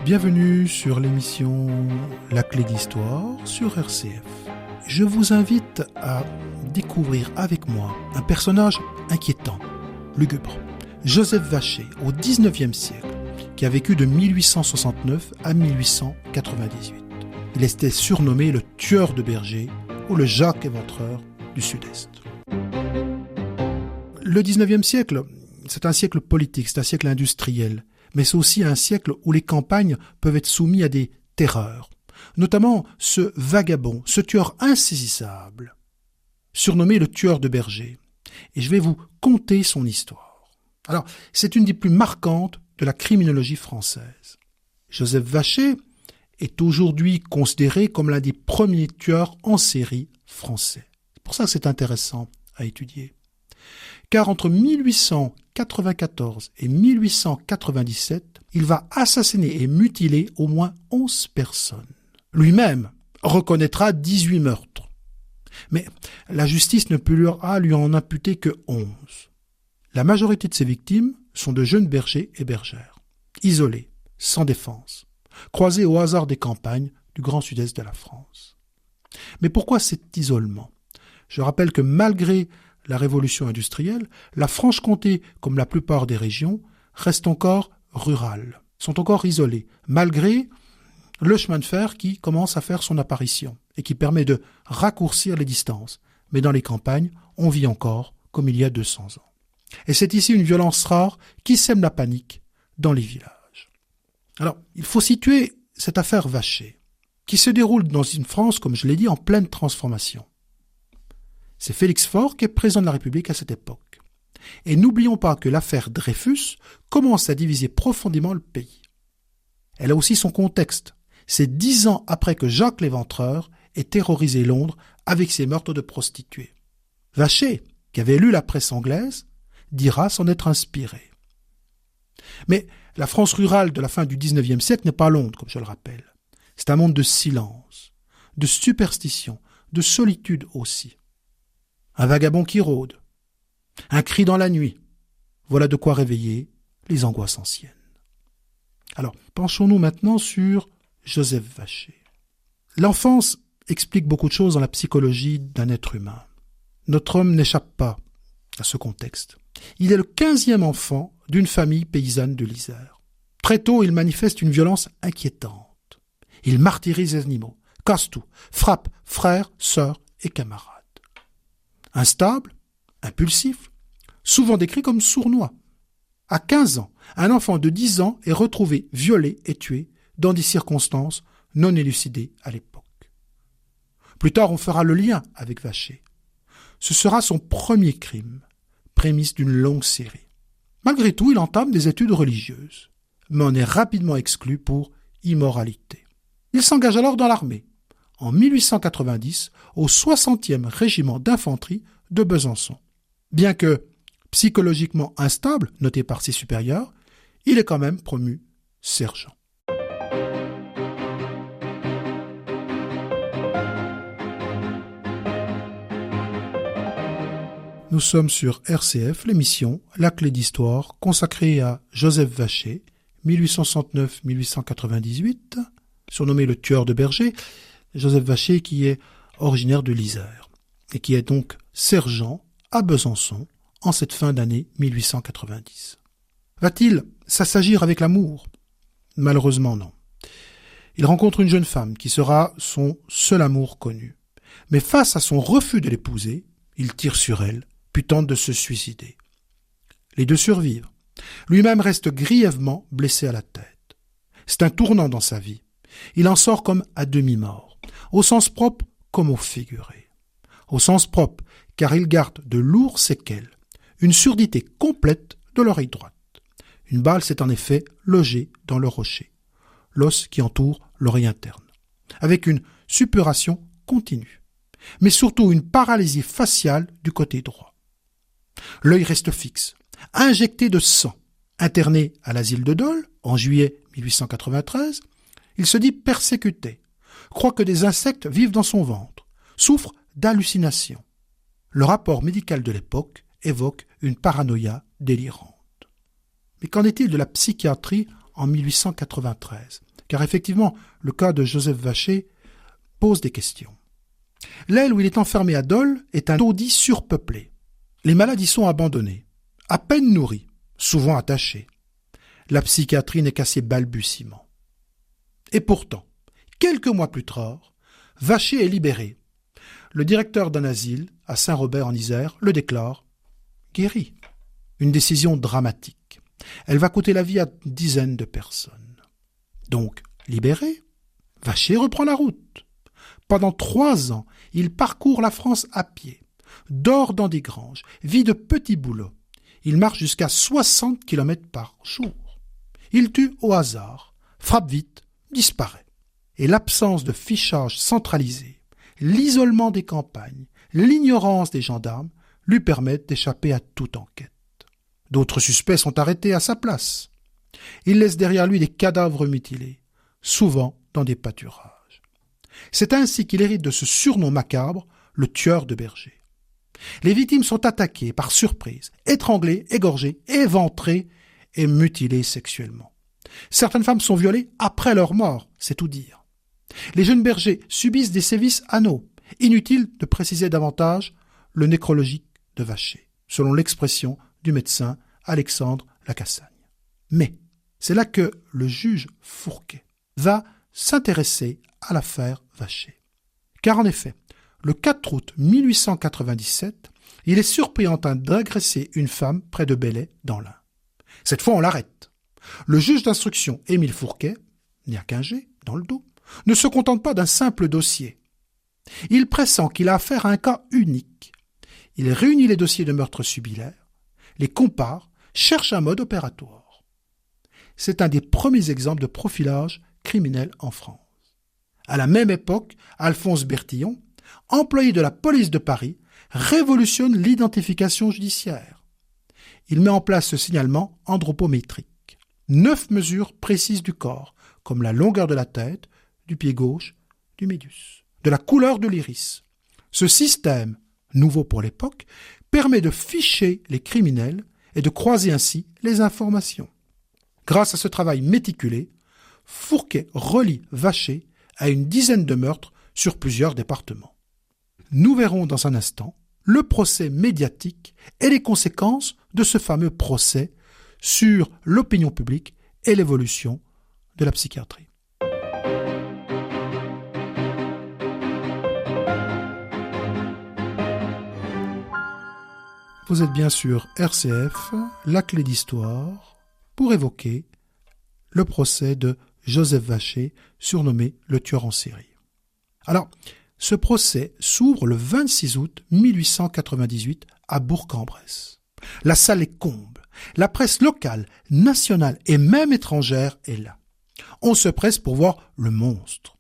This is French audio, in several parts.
Bienvenue sur l'émission La Clé d'Histoire sur RCF. Je vous invite à découvrir avec moi un personnage inquiétant, lugubre, Joseph Vacher, au XIXe siècle, qui a vécu de 1869 à 1898. Il était surnommé le tueur de bergers ou le Jacques Éventreur du Sud-Est. Le XIXe siècle, c'est un siècle politique, c'est un siècle industriel, mais c'est aussi un siècle où les campagnes peuvent être soumises à des terreurs. Notamment ce vagabond, ce tueur insaisissable, surnommé le tueur de bergers. Et je vais vous conter son histoire. Alors, c'est une des plus marquantes de la criminologie française. Joseph Vacher est aujourd'hui considéré comme l'un des premiers tueurs en série français. C'est pour ça que c'est intéressant à étudier. Car entre 1894 et 1897, il va assassiner et mutiler au moins 11 personnes. Lui-même reconnaîtra 18 meurtres. Mais la justice ne peut lui en imputer que 11. La majorité de ses victimes sont de jeunes bergers et bergères, isolés, sans défense, croisés au hasard des campagnes du grand sud-est de la France. Mais pourquoi cet isolement ? Je rappelle que malgré la révolution industrielle, la Franche-Comté, comme la plupart des régions, reste encore rurale, sont encore isolées, malgré le chemin de fer qui commence à faire son apparition et qui permet de raccourcir les distances. Mais dans les campagnes, on vit encore comme il y a 200 ans. Et c'est ici une violence rare qui sème la panique dans les villages. Alors, il faut situer cette affaire Vacher, qui se déroule dans une France, comme je l'ai dit, en pleine transformation. C'est Félix Faure qui est président de la République à cette époque. Et n'oublions pas que l'affaire Dreyfus commence à diviser profondément le pays. Elle a aussi son contexte. C'est 10 ans après que Jacques l'Éventreur ait terrorisé Londres avec ses meurtres de prostituées. Vacher, qui avait lu la presse anglaise, dira s'en être inspiré. Mais la France rurale de la fin du XIXe siècle n'est pas Londres, comme je le rappelle. C'est un monde de silence, de superstition, de solitude aussi. Un vagabond qui rôde, un cri dans la nuit. Voilà de quoi réveiller les angoisses anciennes. Alors, penchons-nous maintenant sur Joseph Vacher. L'enfance explique beaucoup de choses dans la psychologie d'un être humain. Notre homme n'échappe pas à ce contexte. Il est le 15e enfant d'une famille paysanne de l'Isère. Très tôt, il manifeste une violence inquiétante. Il martyrise les animaux, casse tout, frappe frères, sœurs et camarades. Instable, impulsif, souvent décrit comme sournois. À 15 ans, un enfant de 10 ans est retrouvé violé et tué dans des circonstances non élucidées à l'époque. Plus tard, on fera le lien avec Vacher. Ce sera son premier crime, prémisse d'une longue série. Malgré tout, il entame des études religieuses, mais en est rapidement exclu pour immoralité. Il s'engage alors dans l'armée, en 1890, au 60e régiment d'infanterie de Besançon. Bien que psychologiquement instable, noté par ses supérieurs, il est quand même promu sergent. Nous sommes sur RCF, l'émission La Clé d'Histoire, consacrée à Joseph Vacher, 1869-1898, surnommé le tueur de bergers. Joseph Vacher qui est originaire de l'Isère et qui est donc sergent à Besançon en cette fin d'année 1890. Va-t-il s'assagir avec l'amour ? Malheureusement non. Il rencontre une jeune femme qui sera son seul amour connu. Mais face à son refus de l'épouser, il tire sur elle, puis tente de se suicider. Les deux survivent. Lui-même reste grièvement blessé à la tête. C'est un tournant dans sa vie. Il en sort comme à demi-mort. Au sens propre comme au figuré. Au sens propre, car il garde de lourds séquelles, une surdité complète de l'oreille droite. Une balle s'est en effet logée dans le rocher, l'os qui entoure l'oreille interne, avec une suppuration continue, mais surtout une paralysie faciale du côté droit. L'œil reste fixe, injecté de sang. Interné à l'asile de Dole en juillet 1893, il se dit persécuté, croit que des insectes vivent dans son ventre, souffre d'hallucinations. Le rapport médical de l'époque évoque une paranoïa délirante. Mais qu'en est-il de la psychiatrie en 1893 ? car effectivement, le cas de Joseph Vacher pose des questions. L'aile où il est enfermé à Dole est un taudis surpeuplé. Les malades y sont abandonnés, à peine nourris, souvent attachés. La psychiatrie n'est qu'à ses balbutiements. Et pourtant, quelques mois plus tard, Vacher est libéré. Le directeur d'un asile, à Saint-Robert en Isère, le déclare guéri. Une décision dramatique. Elle va coûter la vie à une dizaine de personnes. Donc, libéré, Vacher reprend la route. Pendant 3 ans, il parcourt la France à pied, dort dans des granges, vit de petits boulots. Il marche jusqu'à 60 km par jour. Il tue au hasard, frappe vite, disparaît. Et l'absence de fichage centralisé, l'isolement des campagnes, l'ignorance des gendarmes lui permettent d'échapper à toute enquête. D'autres suspects sont arrêtés à sa place. Il laisse derrière lui des cadavres mutilés, souvent dans des pâturages. C'est ainsi qu'il hérite de ce surnom macabre, le tueur de bergers. Les victimes sont attaquées par surprise, étranglées, égorgées, éventrées et mutilées sexuellement. Certaines femmes sont violées après leur mort, c'est tout dire. Les jeunes bergers subissent des sévices anaux. Inutile de préciser davantage le nécrologique de Vacher, selon l'expression du médecin Alexandre Lacassagne. Mais c'est là que le juge Fourquet va s'intéresser à l'affaire Vacher. Car en effet, le 4 août 1897, il est surpris en train d'agresser une femme près de Belley dans l'Ain. Cette fois, on l'arrête. Le juge d'instruction Émile Fourquet, né à Quingey, dans le Doubs, ne se contente pas d'un simple dossier. Il pressent qu'il a affaire à un cas unique. Il réunit les dossiers de meurtres subilaires, les compare, cherche un mode opératoire. C'est un des premiers exemples de profilage criminel en France. À la même époque, Alphonse Bertillon, employé de la police de Paris, révolutionne l'identification judiciaire. Il met en place ce signalement anthropométrique. 9 mesures précises du corps, comme la longueur de la tête, du pied gauche, du médius, de la couleur de l'iris. Ce système, nouveau pour l'époque, permet de ficher les criminels et de croiser ainsi les informations. Grâce à ce travail méticulé, Fourquet relie Vacher à une dizaine de meurtres sur plusieurs départements. Nous verrons dans un instant le procès médiatique et les conséquences de ce fameux procès sur l'opinion publique et l'évolution de la psychiatrie. Vous êtes bien sur RCF, la clé d'histoire, pour évoquer le procès de Joseph Vacher, surnommé le tueur en série. Alors, ce procès s'ouvre le 26 août 1898 à Bourg-en-Bresse. La salle est comble. La presse locale, nationale et même étrangère est là. On se presse pour voir le monstre.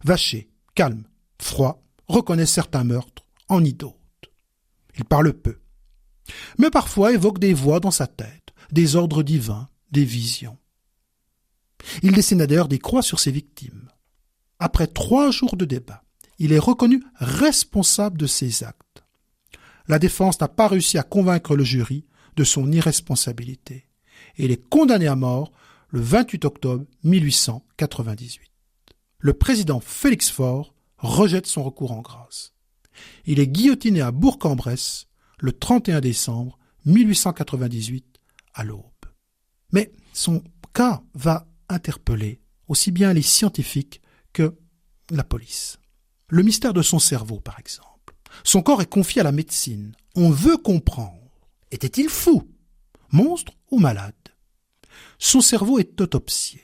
Vacher, calme, froid, reconnaît certains meurtres, en nie d'autres. Il parle peu, mais parfois évoque des voix dans sa tête, des ordres divins, des visions. Il dessina d'ailleurs des croix sur ses victimes. Après 3 jours de débat, il est reconnu responsable de ses actes. La défense n'a pas réussi à convaincre le jury de son irresponsabilité et il est condamné à mort le 28 octobre 1898. Le président Félix Faure rejette son recours en grâce. Il est guillotiné à Bourg-en-Bresse le 31 décembre 1898 à l'aube. Mais son cas va interpeller aussi bien les scientifiques que la police. Le mystère de son cerveau, par exemple. Son corps est confié à la médecine. On veut comprendre. Était-il fou, monstre ou malade? Son cerveau est autopsié.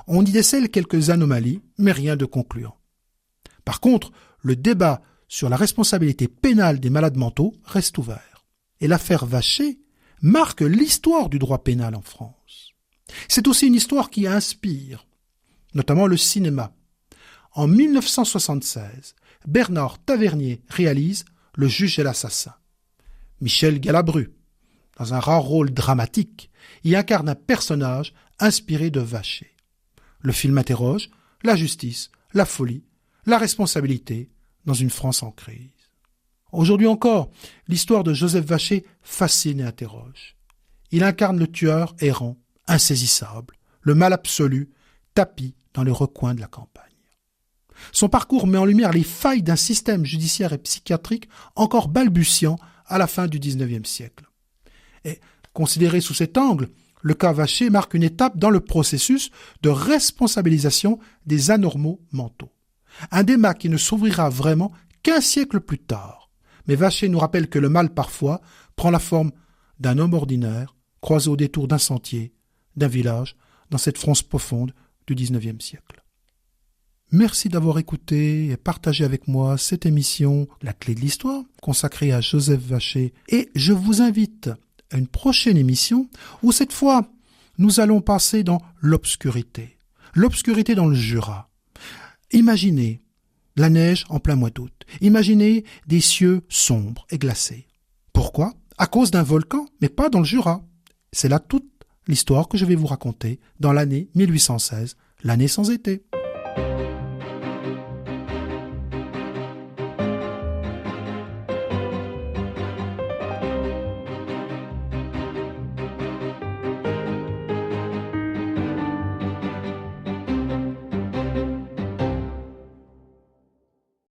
On y décèle quelques anomalies, mais rien de concluant. Par contre, le débat sur la responsabilité pénale des malades mentaux reste ouvert. Et l'affaire Vacher marque l'histoire du droit pénal en France. C'est aussi une histoire qui inspire, notamment le cinéma. En 1976, Bernard Tavernier réalise Le juge et l'assassin. Michel Galabru, dans un rare rôle dramatique, y incarne un personnage inspiré de Vacher. Le film interroge la justice, la folie, la responsabilité dans une France en crise. Aujourd'hui encore, l'histoire de Joseph Vacher fascine et interroge. Il incarne le tueur errant, insaisissable, le mal absolu, tapi dans les recoins de la campagne. Son parcours met en lumière les failles d'un système judiciaire et psychiatrique encore balbutiant à la fin du XIXe siècle. Et considéré sous cet angle, le cas Vacher marque une étape dans le processus de responsabilisation des anormaux mentaux. Un débat qui ne s'ouvrira vraiment qu'1 siècle plus tard. Mais Vacher nous rappelle que le mal, parfois, prend la forme d'un homme ordinaire, croisé au détour d'un sentier, d'un village, dans cette France profonde du XIXe siècle. Merci d'avoir écouté et partagé avec moi cette émission La Clé de l'Histoire, consacrée à Joseph Vacher. Et je vous invite à une prochaine émission où cette fois, nous allons passer dans l'obscurité. L'obscurité dans le Jura. Imaginez la neige en plein mois d'août. Imaginez des cieux sombres et glacés. Pourquoi ? À cause d'un volcan, mais pas dans le Jura. C'est là toute l'histoire que je vais vous raconter dans l'année 1816, l'année sans été.